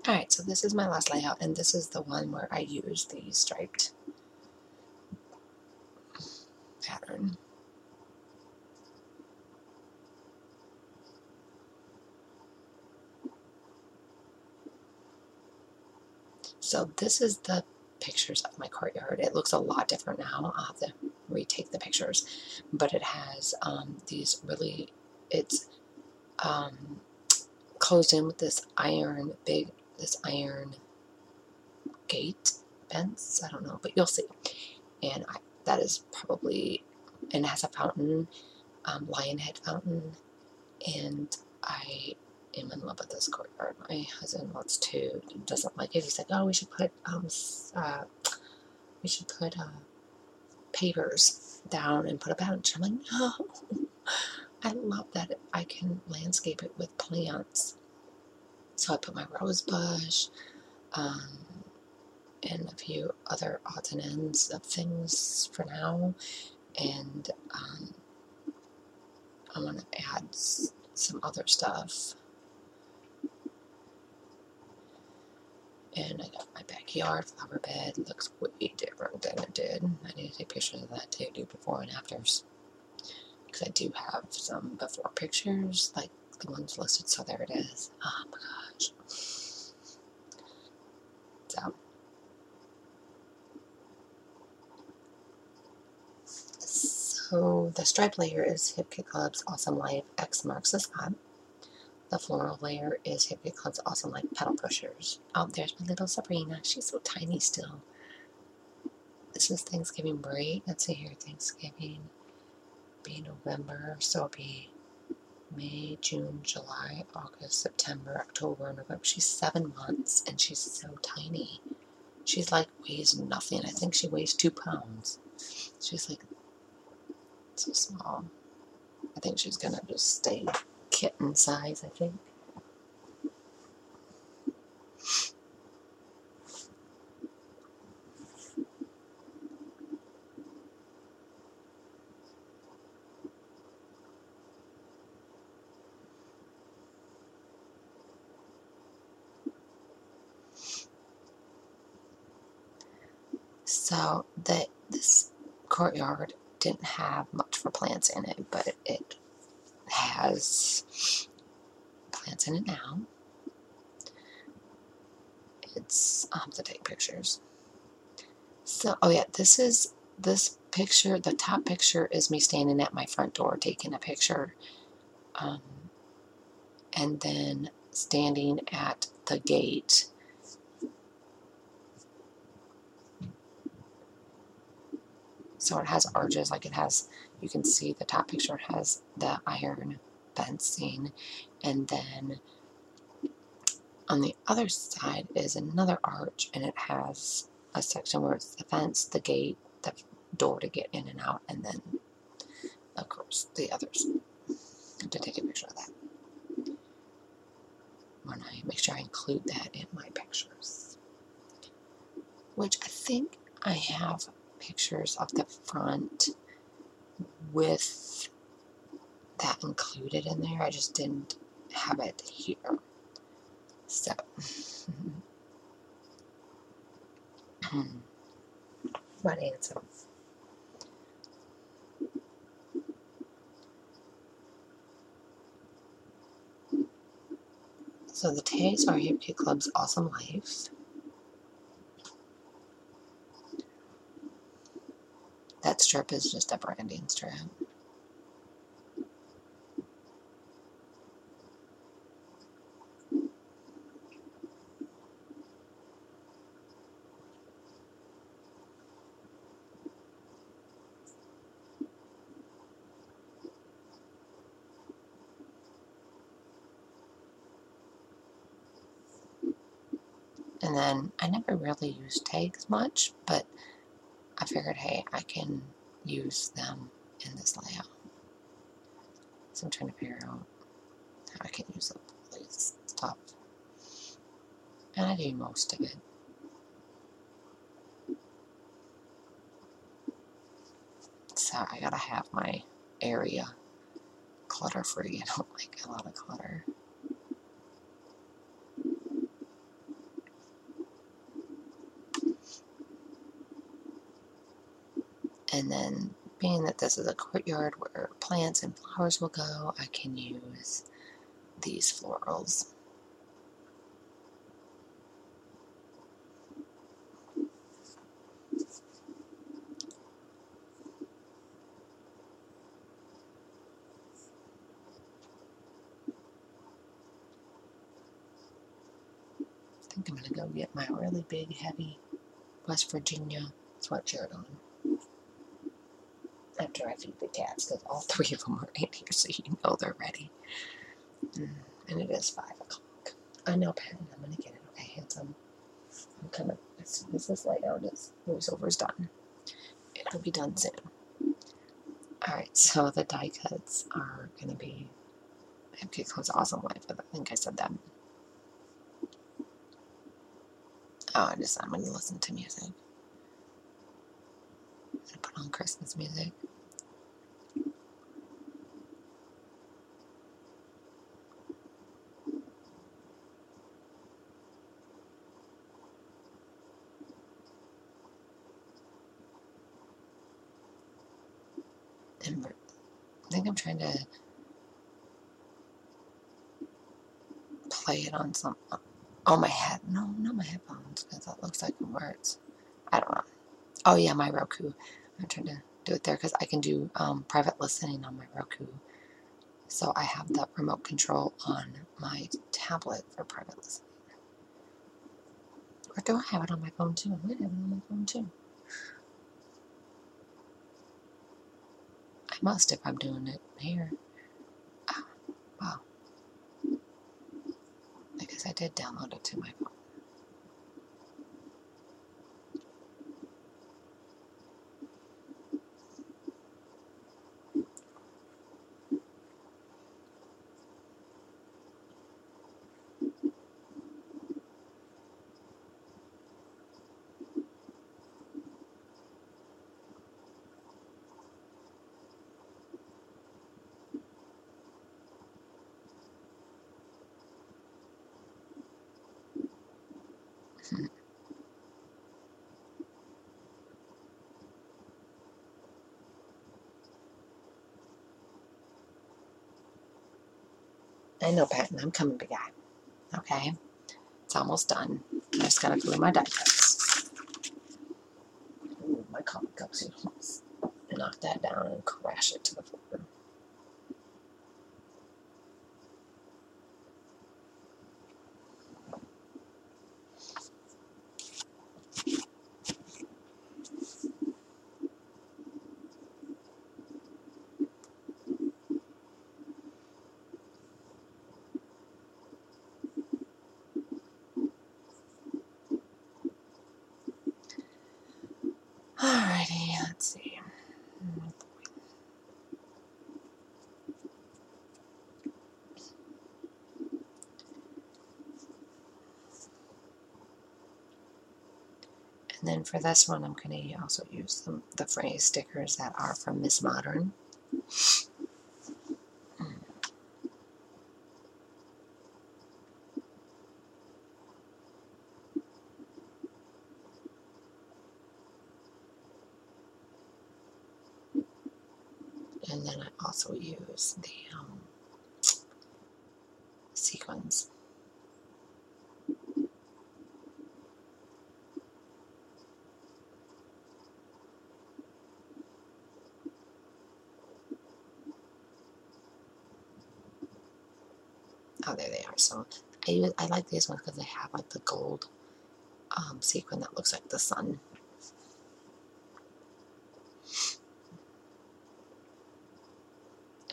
Alright, so this is my last layout, and this is the one where I use the striped pattern. So this is the pictures of my courtyard. It looks a lot different now. I'll have to retake the pictures, but it has these really, it's closed in with this iron gate fence. I don't know, but you'll see. And that is probably, and it has a fountain, lion head fountain, and I am in love with this courtyard. My husband doesn't like it. He's like, oh, we should put pavers down and put a bench. I'm like, no. I love that I can landscape it with plants. So I put my rose bush, and a few other odds and ends of things for now. And I want to add some other stuff. And I got my backyard flower bed. It looks way different than it did. I need to take pictures of that too, do before and afters. Because I do have some before pictures, like the ones listed, so there it is. Oh my gosh. So the stripe layer is Hip Kit Club's Awesome Life X Marks the Spot. The floral layer is Hip Kit Club's Awesome Life Petal Pushers. Oh, there's my little Sabrina. She's so tiny still. This is Thanksgiving break. Let's see here. Thanksgiving be November, so it'll be May, June, July, August, September, October, November. She's 7 months and she's so tiny. She's like weighs nothing. I think she weighs 2 pounds. She's like so small. I think she's gonna just stay kitten size, I think. So this courtyard didn't have much for plants in it, but it has plants in it now. I'll have to take pictures. So, oh yeah, this picture, the top picture is me standing at my front door taking a picture. And then standing at the gate. So it has arches, like it has, you can see the top picture has the iron fencing, and then on the other side is another arch, and it has a section where it's the fence, the gate, the door to get in and out, and then of course the others. I have to take a picture of that when I make sure I include that in my pictures, which I think I have pictures of the front with that included in there. I just didn't have it here. So what answer? So the tags are Hip Kit Club's Awesome Life. That strip is just a branding strip. And then I never really used tags much, but I figured, hey, I can use them in this layout. So I'm trying to figure out how I can use all this stuff. And I do most of it. So I gotta have my area clutter-free. I don't like a lot of clutter. And then, being that this is a courtyard where plants and flowers will go, I can use these florals. I think I'm going to go get my really big, heavy West Virginia sweatshirt on after I feed the cats, because all three of them are in here, so you know they're ready. And it is 5 o'clock. I know, Patton, I'm going to get it. Okay, handsome. I'm coming. As soon as this layout is voiceover is done, it'll be done soon. Alright, so the die cuts are going to be Hipkit Club's Awesome Life. I think I said that. Oh, I'm going to listen to music. I'm going to put on Christmas music. And I think I'm trying to play it on some. Oh, my head. No, not my headphones, because that looks like it works. I don't know. Oh, yeah, my Roku. I'm trying to do it there because I can do private listening on my Roku. So I have the remote control on my tablet for private listening. Or do I have it on my phone too? I might have it on my phone too. I must if I'm doing it here. Oh, wow. I guess I did download it to my phone. I know, Patton, I'm coming, big guy. Okay? It's almost done. I just gotta glue my die cuts. Ooh, my coffee cup's gonna almost knock that down and crash it to the floor. Alrighty, let's see. And then for this one, I'm going to also use the phrase stickers that are from Miss Modern. And then I also use the sequins. Oh, there they are. So I like these ones because they have like the gold sequin that looks like the sun.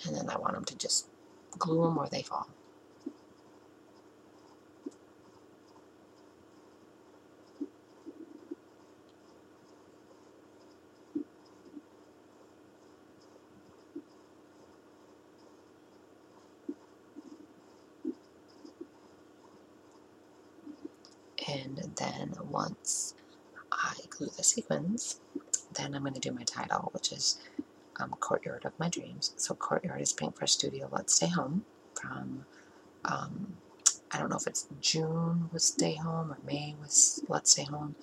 And then I want them to just glue them where they fall. And then once I glue the sequins, then I'm going to do my title, which is Courtyard of My Dreams. So Courtyard is Pink Fresh Studio Let's Stay Home from, I don't know if it's June was Stay Home or May was Let's Stay Home.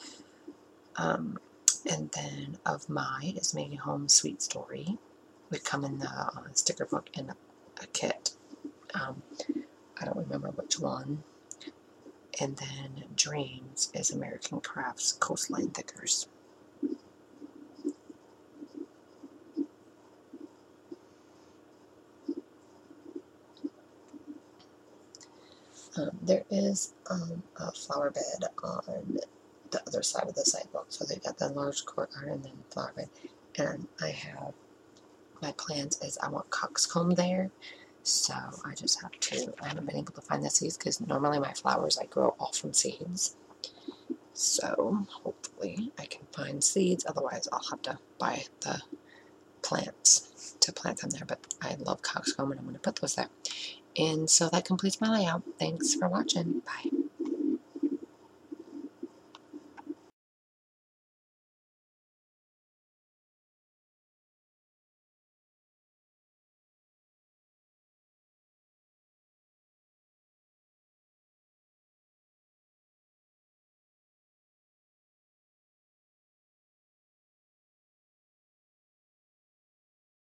And then of my is Maybe Home Sweet Story. Would come in the sticker book in a kit. I don't remember which one. And then Dreams is American Crafts Coastline Thickers. There is a flower bed on the other side of the sidewalk. So they got the large courtyard and then flower bed. And I have, my plans is I want coxcomb there. So I just have to, I haven't been able to find the seeds because normally my flowers I grow all from seeds. So hopefully I can find seeds. Otherwise I'll have to buy the plants to plant them there. But I love coxcomb and I'm going to put those there. And so that completes my layout. Thanks for watching. Bye.